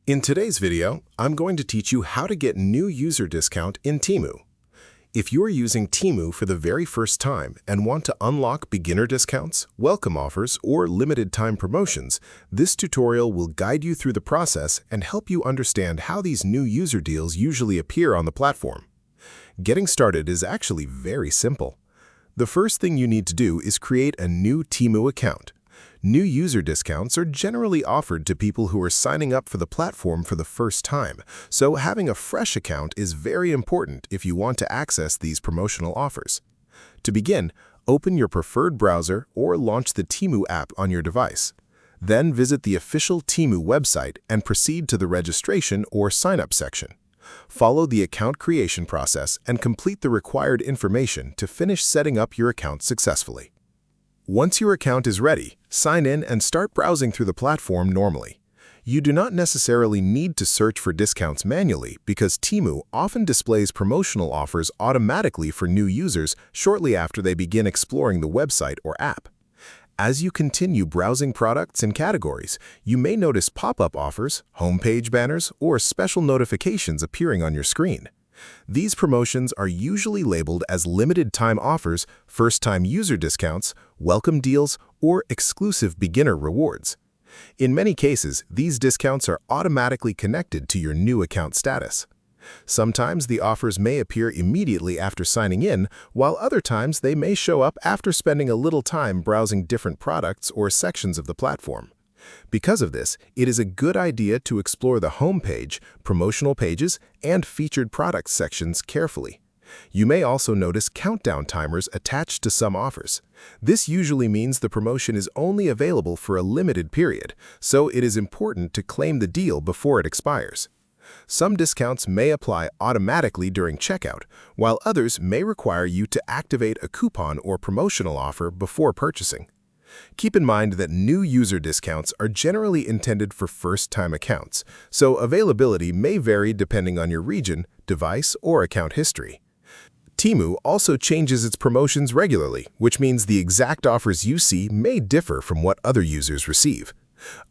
In today's video, I'm going to teach you how to get new user discount in Temu. If you are using Temu for the very first time and want to unlock beginner discounts, welcome offers, or limited time promotions, this tutorial will guide you through the process and help you understand how these new user deals usually appear on the platform. Getting started is actually very simple. The first thing you need to do is create a new Temu account. New user discounts are generally offered to people who are signing up for the platform for the first time, so having a fresh account is very important if you want to access these promotional offers. To begin, open your preferred browser or launch the Temu app on your device. Then visit the official Temu website and proceed to the registration or sign-up section. Follow the account creation process and complete the required information to finish setting up your account successfully. Once your account is ready, sign in and start browsing through the platform normally. You do not necessarily need to search for discounts manually because Temu often displays promotional offers automatically for new users shortly after they begin exploring the website or app. As you continue browsing products and categories, you may notice pop-up offers, homepage banners, or special notifications appearing on your screen. These promotions are usually labeled as limited-time offers, first-time user discounts, welcome deals, or exclusive beginner rewards. In many cases, these discounts are automatically connected to your new account status. Sometimes the offers may appear immediately after signing in, while other times they may show up after spending a little time browsing different products or sections of the platform. Because of this, it is a good idea to explore the home page, promotional pages, and featured products sections carefully. You may also notice countdown timers attached to some offers. This usually means the promotion is only available for a limited period, so it is important to claim the deal before it expires. Some discounts may apply automatically during checkout, while others may require you to activate a coupon or promotional offer before purchasing. Keep in mind that new user discounts are generally intended for first-time accounts, so availability may vary depending on your region, device, or account history. Temu also changes its promotions regularly, which means the exact offers you see may differ from what other users receive.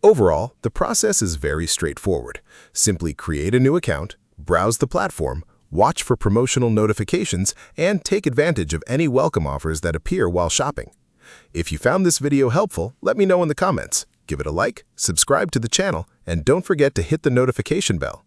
Overall, the process is very straightforward. Simply create a new account, browse the platform, watch for promotional notifications, and take advantage of any welcome offers that appear while shopping. If you found this video helpful, let me know in the comments. Give it a like, subscribe to the channel, and don't forget to hit the notification bell.